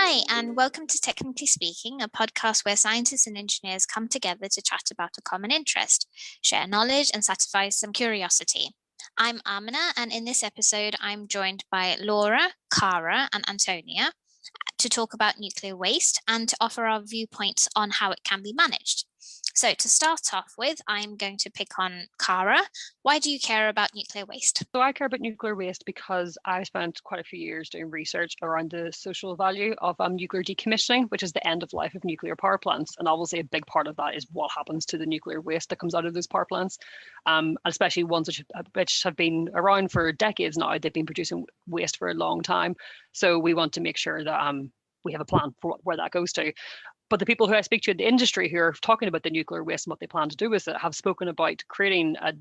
Hi, and welcome to Technically Speaking, a podcast where scientists and engineers come together to chat about a common interest, share knowledge, and satisfy some curiosity. I'm Amina, and in this episode, I'm joined by Laura, Cara, and Antonia to talk about nuclear waste and to offer our viewpoints on how it can be managed. So to start off with, I'm going to pick on Cara. Why do you care about nuclear waste? So I care about nuclear waste because I spent quite a few years doing research around the social value of nuclear decommissioning, which is the end of life of nuclear power plants. And obviously a big part of that is what happens to the nuclear waste that comes out of those power plants, especially ones which have been around for decades now. They've been producing waste for a long time. So we want to make sure that we have a plan for where that goes to. But the people who I speak to in the industry who are talking about the nuclear waste and what they plan to do with it have spoken about creating a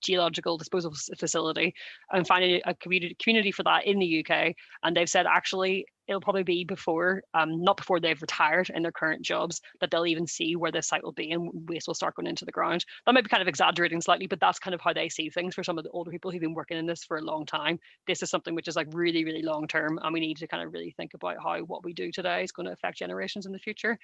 geological disposal facility and finding a community for that in the UK. And they've said actually it'll probably be before, not before they've retired in their current jobs, that they'll even see where this site will be and waste will start going into the ground. That might be kind of exaggerating slightly, but that's kind of how they see things for some of the older people who've been working in this for a long time. This is something which is like really, really long term, and we need to kind of really think about how what we do today is going to affect generations in the future.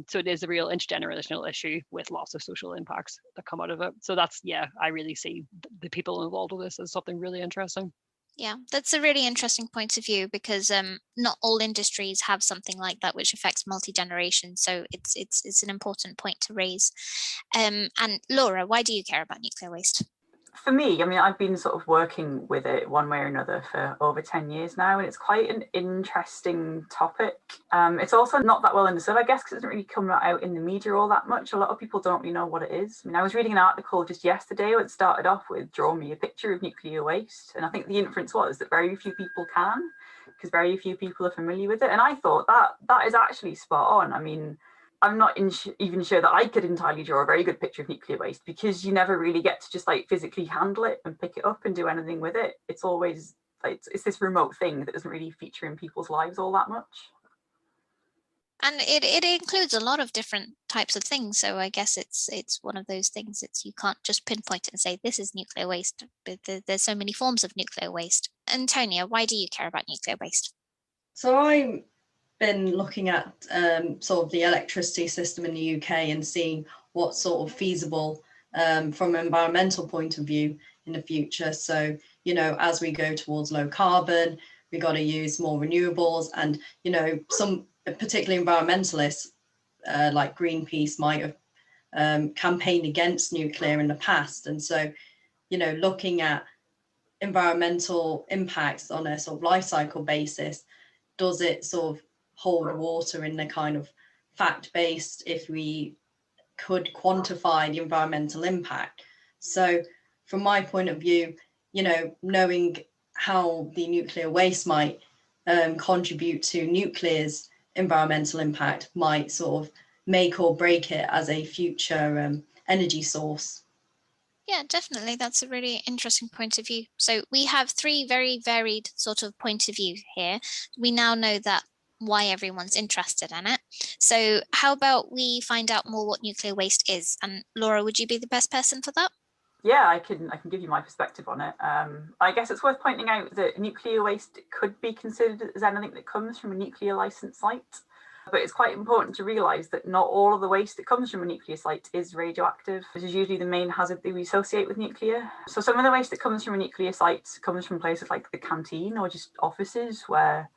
So it is a real intergenerational issue with lots of social impacts that come out of it. So that's, yeah, I really see the people involved with this as something really interesting. Yeah, that's a really interesting point of view because not all industries have something like that which affects multi-generations. So it's an important point to raise. And Laura, why do you care about nuclear waste? For me, I mean, I've been sort of working with it one way or another for over 10 years now, and it's quite an interesting topic. It's also not that well understood, I guess, because it doesn't really come out in the media all that much. A lot of people don't really know what it is. I mean, I was reading an article just yesterday where it started off with "draw me a picture of nuclear waste," and I think the inference was that very few people can, because very few people are familiar with it. And I thought that is actually spot on. I mean, I'm not even sure that I could entirely draw a very good picture of nuclear waste, because you never really get to just like physically handle it and pick it up and do anything with it. It's always like it's this remote thing that doesn't really feature in people's lives all that much. And it includes a lot of different types of things. So I guess it's one of those things that you can't just pinpoint it and say this is nuclear waste. But there's so many forms of nuclear waste. Antonia, why do you care about nuclear waste? So I've been looking at sort of the electricity system in the UK and seeing what's sort of feasible from an environmental point of view in the future. So, you know, as we go towards low carbon, we got to use more renewables, and, you know, some particularly environmentalists like Greenpeace might have campaigned against nuclear in the past. And so, you know, looking at environmental impacts on a sort of life cycle basis, does it sort of hold water in the kind of fact-based, if we could quantify the environmental impact? So from my point of view, you know, knowing how the nuclear waste might contribute to nuclear's environmental impact might sort of make or break it as a future energy source. Yeah, definitely. That's a really interesting point of view. So we have three very varied sort of point of view here. We now know that why everyone's interested in it. So how about we find out more what nuclear waste is? And Laura, would you be the best person for that? Yeah, I can give you my perspective on it. I guess it's worth pointing out that nuclear waste could be considered as anything that comes from a nuclear licensed site. But it's quite important to realise that not all of the waste that comes from a nuclear site is radioactive, which is usually the main hazard that we associate with nuclear. So some of the waste that comes from a nuclear site comes from places like the canteen or just offices where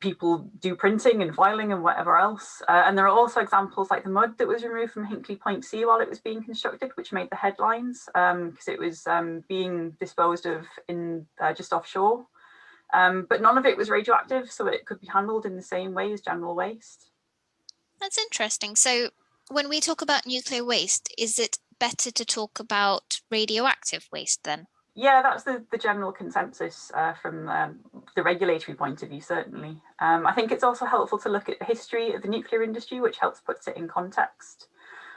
people do printing and filing and whatever else. And there are also examples like the mud that was removed from Hinkley Point C while it was being constructed, which made the headlines because it was being disposed of in just offshore. But none of it was radioactive, so it could be handled in the same way as general waste. That's interesting. So when we talk about nuclear waste, is it better to talk about radioactive waste then? Yeah, that's the general consensus from the regulatory point of view, certainly. I think it's also helpful to look at the history of the nuclear industry, which helps put it in context.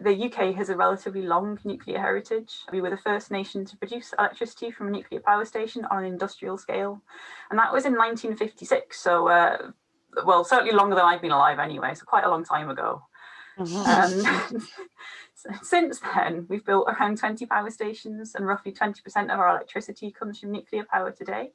The UK has a relatively long nuclear heritage. We were the first nation to produce electricity from a nuclear power station on an industrial scale. And that was in 1956. So, well, certainly longer than I've been alive anyway, so quite a long time ago. So since then, we've built around 20 power stations, and roughly 20% of our electricity comes from nuclear power today.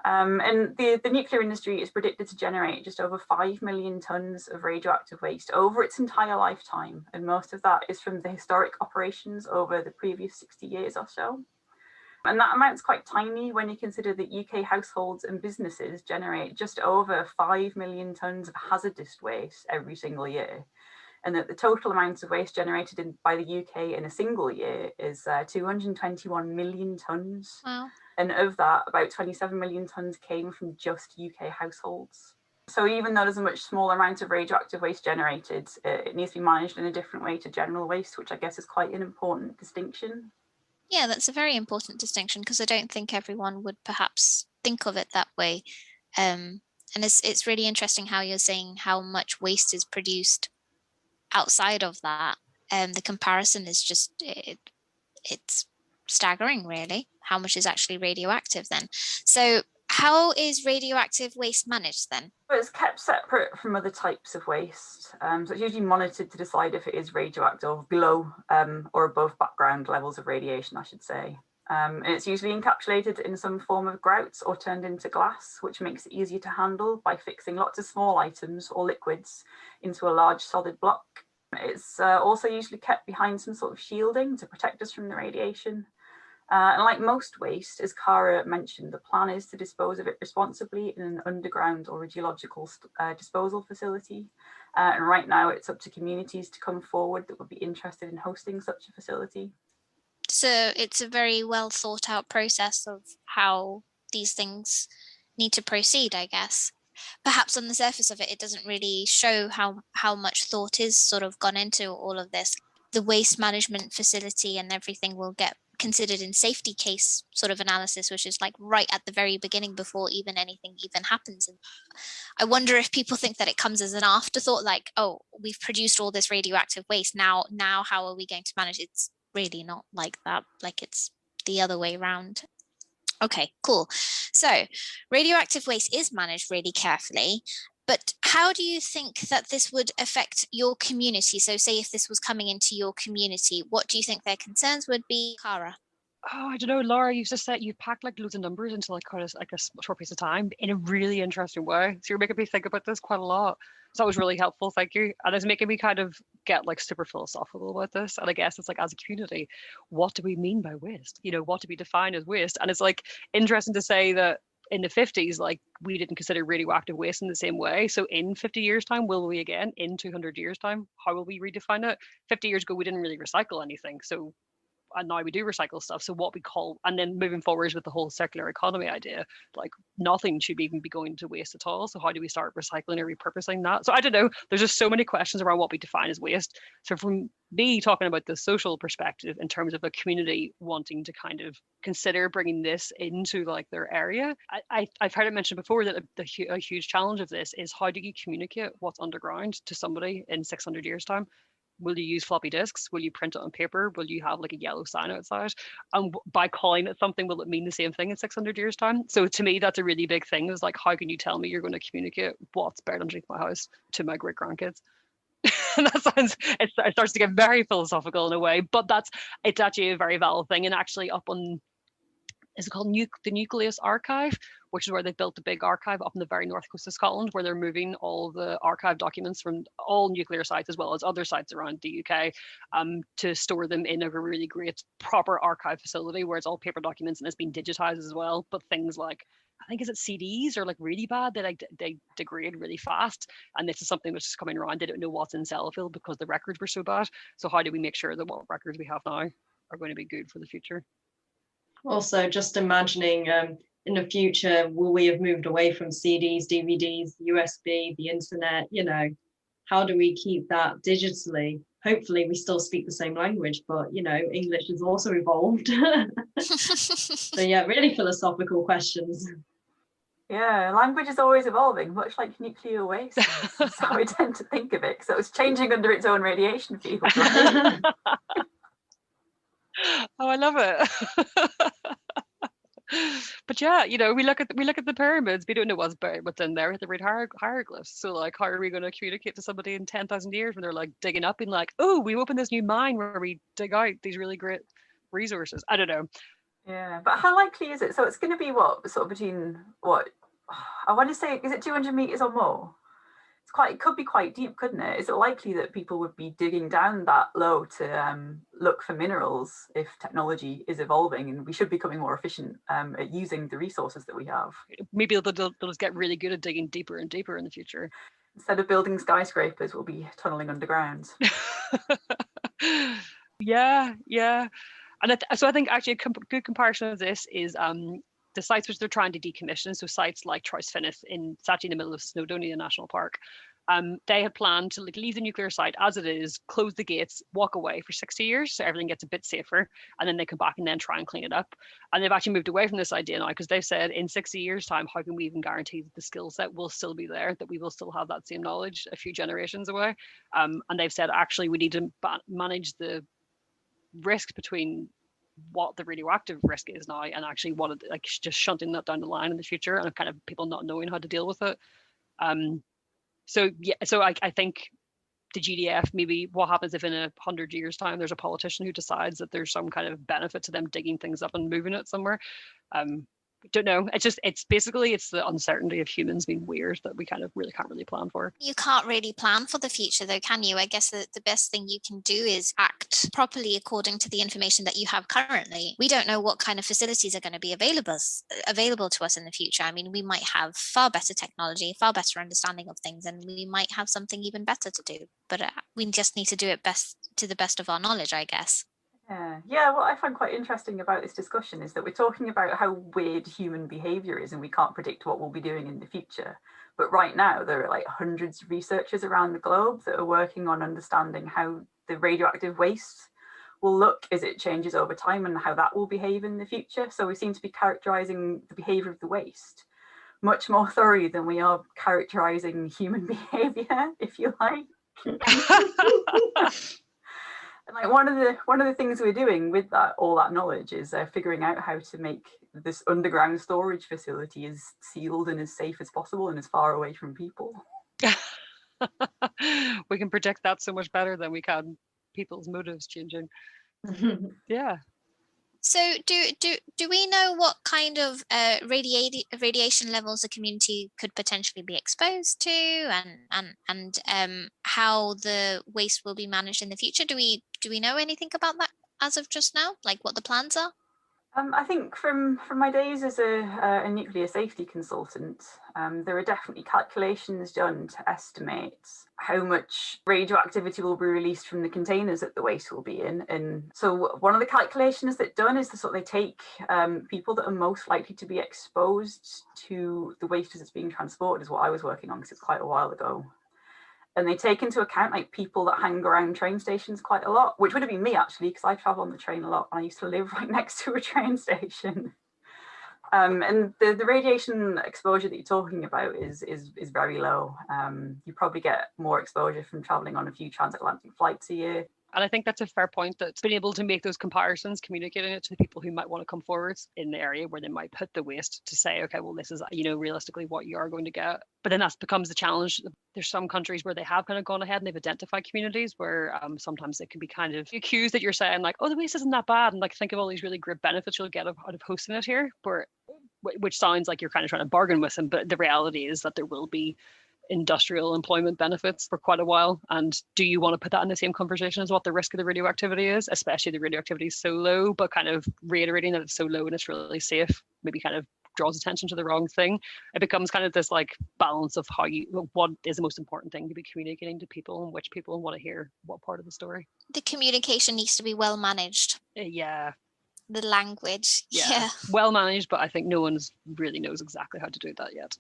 And the nuclear industry is predicted to generate just over 5 million tonnes of radioactive waste over its entire lifetime. And most of that is from the historic operations over the previous 60 years or so. And that amount's quite tiny when you consider that UK households and businesses generate just over 5 million tonnes of hazardous waste every single year. And that the total amount of waste generated by the UK in a single year is 221 million tonnes. Wow. And of that, about 27 million tonnes came from just UK households. So even though there's a much smaller amount of radioactive waste generated, it needs to be managed in a different way to general waste, which I guess is quite an important distinction. Yeah, that's a very important distinction, because I don't think everyone would perhaps think of it that way. And it's really interesting how you're saying how much waste is produced outside of that. The comparison is just, it's staggering, really, how much is actually radioactive then. So how is radioactive waste managed then? It's kept separate from other types of waste. So it's usually monitored to decide if it is radioactive below or above background levels of radiation, I should say. And it's usually encapsulated in some form of grout or turned into glass, which makes it easier to handle by fixing lots of small items or liquids into a large solid block. It's also usually kept behind some sort of shielding to protect us from the radiation. And like most waste, as Cara mentioned, the plan is to dispose of it responsibly in an underground or a geological disposal facility. And right now it's up to communities to come forward that would be interested in hosting such a facility. So it's a very well thought out process of how these things need to proceed, I guess. Perhaps on the surface of it, it doesn't really show how much thought is sort of gone into all of this. The waste management facility and everything will get considered in safety case sort of analysis, which is like right at the very beginning before even anything even happens. And I wonder if people think that it comes as an afterthought, like, oh, we've produced all this radioactive waste, now how are we going to manage it? It's really not like that. Like, it's the other way around. Okay, cool. So radioactive waste is managed really carefully, but how do you think that this would affect your community? So say if this was coming into your community, what do you think their concerns would be? Cara? Oh, I don't know, Laura, you've just said you've packed like loads of numbers into like quite a short piece of time in a really interesting way. So you're making me think about this quite a lot. So that was really helpful, thank you. And it's making me kind of get like super philosophical about this. And I guess it's like, as a community, what do we mean by waste? You know, what do we define as waste? And it's like interesting to say that in the 50s, like we didn't consider radioactive waste in the same way. So in 50 years time, will we again? In 200 years time, how will we redefine it? 50 years ago, we didn't really recycle anything. So and now we do recycle stuff. So what we call, and then moving forwards with the whole circular economy idea, like nothing should even be going to waste at all. So how do we start recycling or repurposing that? So I don't know, there's just so many questions around what we define as waste. So from me talking about the social perspective in terms of a community wanting to kind of consider bringing this into like their area, I've heard it mentioned before that a huge challenge of this is how do you communicate what's underground to somebody in 600 years time? Will you use floppy disks? Will you print it on paper? Will you have like a yellow sign outside? And by calling it something, will it mean the same thing in 600 years time? So to me, that's a really big thing. Is like, how can you tell me you're going to communicate what's buried underneath my house to my great grandkids? And that sounds, it starts to get very philosophical in a way, but it's actually a very valid thing. And actually up on, is it called the Nucleus Archive, which is where they've built the big archive up in the very north coast of Scotland, where they're moving all the archive documents from all nuclear sites as well as other sites around the UK to store them in a really great proper archive facility where it's all paper documents and it's been digitized as well. But things like, I think, is it CDs are like really bad, they degrade really fast, and this is something which is coming around. They don't know what's in Sellafield because the records were so bad. So how do we make sure that what records we have now are going to be good for the future? Also, just imagining in the future, will we have moved away from CDs, DVDs, USB, the internet? You know, how do we keep that digitally? Hopefully we still speak the same language, but you know, English has also evolved. So yeah, really philosophical questions. Yeah, language is always evolving, much like nuclear waste. That's how I tend to think of it, because it was changing under its own radiation field. Right? Oh, I love it. But yeah, you know, we look at the pyramids. We don't know what's in there. They read hieroglyphs. So like, how are we going to communicate to somebody in 10,000 years when they're like digging up and like, oh, we opened this new mine where we dig out these really great resources? I don't know. Yeah, but how likely is it? So it's going to be what, sort of between what, I want to say, is it 200 meters or more? It could be quite deep, couldn't it? Is it likely that people would be digging down that low to look for minerals if technology is evolving and we should be becoming more efficient at using the resources that we have? Maybe they'll just get really good at digging deeper and deeper in the future. Instead of building skyscrapers, we'll be tunneling underground. Yeah. And so I think actually a good comparison of this is the sites which they're trying to decommission. So sites like Troisfinnith it's actually in the middle of Snowdonia National Park. They had planned to leave the nuclear site as it is, close the gates, walk away for 60 years, so everything gets a bit safer, and then they come back and then try and clean it up. And they've actually moved away from this idea now because they've said in 60 years' time, how can we even guarantee that the skill set will still be there, that we will still have that same knowledge a few generations away? And they've said actually we need to manage the risk between what the radioactive risk is now and actually what like just shunting that down the line in the future and kind of people not knowing how to deal with it. So I think the GDF, maybe what happens if in 100 years time there's a politician who decides that there's some kind of benefit to them digging things up and moving it somewhere. Don't know. It's basically the uncertainty of humans being weird that we kind of really can't really plan for. You can't really plan for the future though, can you? I guess that the best thing you can do is act properly according to the information that you have currently. We don't know what kind of facilities are going to be available to us in the future. I mean, we might have far better technology, far better understanding of things, and we might have something even better to do. But we just need to do it to the best of our knowledge, I guess. Yeah, what I find quite interesting about this discussion is that we're talking about how weird human behaviour is and we can't predict what we'll be doing in the future. But right now, there are like hundreds of researchers around the globe that are working on understanding how the radioactive waste will look as it changes over time and how that will behave in the future. So we seem to be characterising the behaviour of the waste much more thoroughly than we are characterising human behaviour, if you like. Like one of the things we're doing with all that knowledge is figuring out how to make this underground storage facility as sealed and as safe as possible and as far away from people. We can predict that so much better than we can people's motives changing. Yeah. So do we know what kind of radiation levels the community could potentially be exposed to, and how the waste will be managed in the future? Do we know anything about that as of just now, like what the plans are? I think from my days as a nuclear safety consultant, there are definitely calculations done to estimate how much radioactivity will be released from the containers that the waste will be in. And so one of the calculations that's done is they take people that are most likely to be exposed to the waste as it's being transported, is what I was working on because it's quite a while ago. And they take into account like people that hang around train stations quite a lot, which would have been me actually, because I travel on the train a lot and I used to live right next to a train station. And the radiation exposure that you're talking about is very low. You probably get more exposure from traveling on a few transatlantic flights a year. And I think that's a fair point, that's being able to make those comparisons, communicating it to the people who might want to come forwards in the area where they might put the waste to say, okay, well, this is, realistically what you are going to get. But then that becomes the challenge. There's some countries where they have kind of gone ahead and they've identified communities where sometimes they can be kind of accused that you're saying like, oh, the waste isn't that bad. And like, think of all these really great benefits you'll get out of hosting it here, which sounds like you're kind of trying to bargain with them. But the reality is that there will be industrial employment benefits for quite a while. And do you want to put that in the same conversation as what the risk of the radioactivity is, especially the radioactivity is so low, but kind of reiterating that it's so low and it's really safe, maybe kind of draws attention to the wrong thing. It becomes kind of this like balance of what is the most important thing to be communicating to people and which people want to hear what part of the story. The communication needs to be well managed. Yeah. The language. Yeah. Well managed, but I think no one really knows exactly how to do that yet.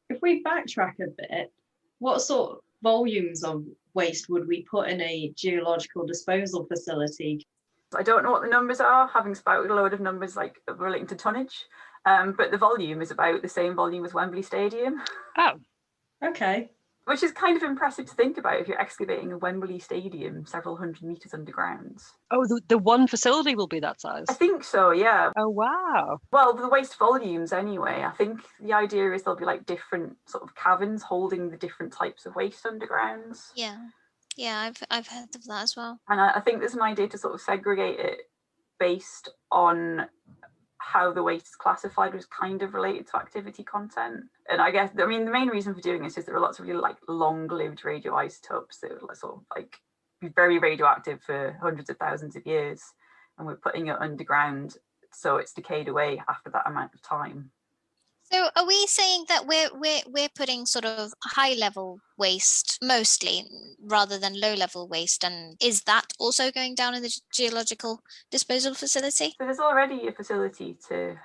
If we backtrack a bit, what sort of volumes of waste would we put in a geological disposal facility? I don't know what the numbers are, having spouted a load of numbers like relating to tonnage, but the volume is about the same volume as Wembley Stadium. Oh, okay. Which is kind of impressive to think about if you're excavating a Wembley Stadium several hundred meters underground. Oh, the one facility will be that size? I think so, yeah. Oh, wow. Well, the waste volumes anyway. I think the idea is there'll be like different sort of caverns holding the different types of waste underground. Yeah, I've heard of that as well. And I think there's an idea to sort of segregate it based on how the waste is classified was kind of related to activity content. And I guess, I mean, the main reason for doing this is there are lots of really like long-lived radioisotopes that would sort of like be very radioactive for hundreds of thousands of years, and we're putting it underground so it's decayed away after that amount of time. So are we saying that we're putting sort of high level waste mostly rather than low level waste, and is that also going down in the geological disposal facility? So there's already a facility to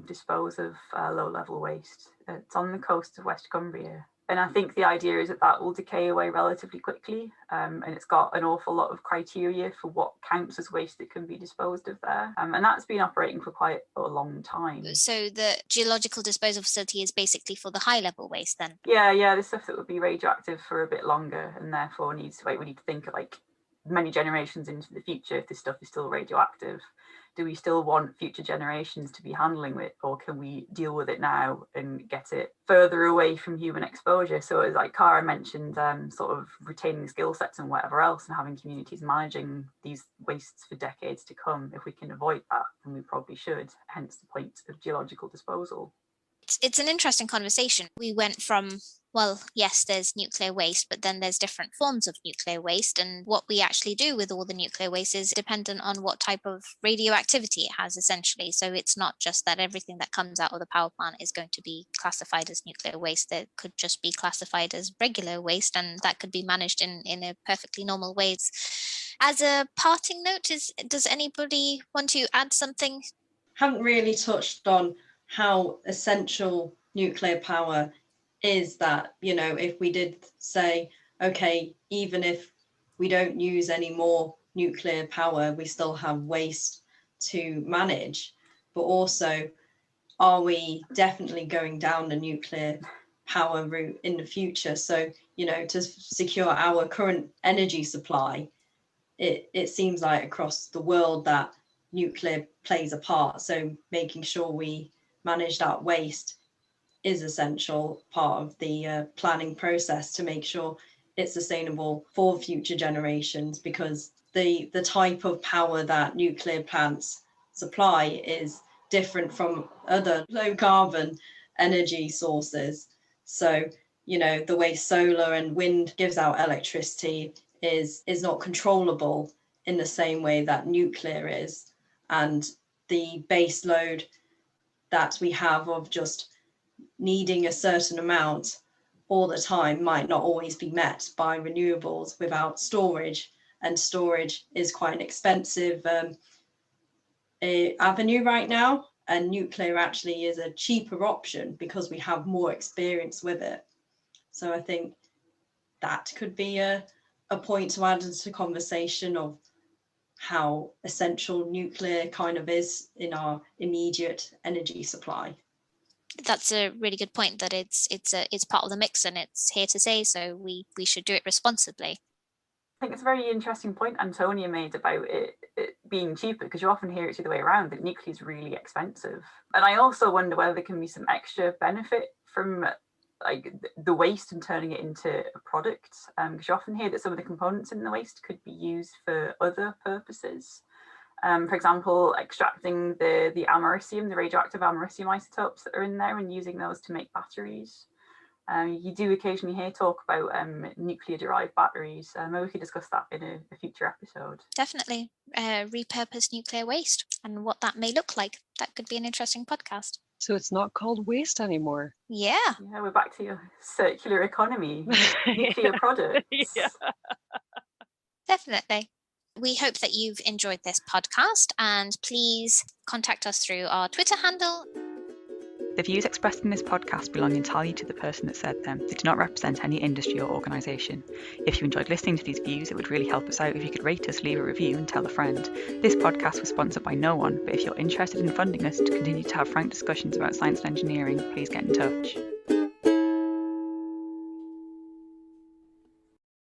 dispose of low level waste. It's on the coast of West Cumbria. And I think the idea is that that will decay away relatively quickly. And it's got an awful lot of criteria for what counts as waste that can be disposed of there. And that's been operating for quite a long time. So the geological disposal facility is basically for the high level waste then? Yeah, the stuff that would be radioactive for a bit longer, and therefore we need to think of like many generations into the future. If this stuff is still radioactive, do we still want future generations to be handling it, or can we deal with it now and get it further away from human exposure? So as like Cara mentioned, sort of retaining skill sets and whatever else, and having communities managing these wastes for decades to come. If we can avoid that, then we probably should, hence the point of geological disposal. It's an interesting conversation. We went from, well, yes, there's nuclear waste, but then there's different forms of nuclear waste, and what we actually do with all the nuclear waste is dependent on what type of radioactivity it has, essentially. So it's not just that everything that comes out of the power plant is going to be classified as nuclear waste. That could just be classified as regular waste, and that could be managed in a perfectly normal ways. As a parting note, does anybody want to add something? Haven't really touched on how essential nuclear power is. That, you know, if we did say, okay, even if we don't use any more nuclear power, we still have waste to manage. But also, are we definitely going down the nuclear power route in the future? So, you know, to secure our current energy supply, it seems like across the world that nuclear plays a part. So making sure we manage that waste is essential part of the planning process to make sure it's sustainable for future generations, because the type of power that nuclear plants supply is different from other low carbon energy sources. So, you know, the way solar and wind gives out electricity is not controllable in the same way that nuclear is. And the base load that we have of just needing a certain amount all the time might not always be met by renewables without storage, and storage is quite an expensive avenue right now, and nuclear actually is a cheaper option because we have more experience with it. So I think that could be a point to add into the conversation of how essential nuclear kind of is in our immediate energy supply. That's a really good point, that it's part of the mix and it's here to stay, so we should do it responsibly. I think it's a very interesting point Antonia made about it being cheaper, because you often hear it the other way around, that nuclear is really expensive. And I also wonder whether there can be some extra benefit from like the waste and turning it into a product, because you often hear that some of the components in the waste could be used for other purposes. For example, extracting the americium, the radioactive americium isotopes that are in there, and using those to make batteries. You do occasionally hear talk about nuclear-derived batteries. Maybe we could discuss that in a future episode. Definitely. Repurpose nuclear waste and what that may look like. That could be an interesting podcast. So it's not called waste anymore. Yeah. Yeah, we're back to your circular economy, nuclear products. Yeah. Definitely. We hope that you've enjoyed this podcast, and please contact us through our Twitter handle. The views expressed in this podcast belong entirely to the person that said them. They do not represent any industry or organisation. If you enjoyed listening to these views, it would really help us out if you could rate us, leave a review and tell a friend. This podcast was sponsored by no one, but if you're interested in funding us to continue to have frank discussions about science and engineering, please get in touch.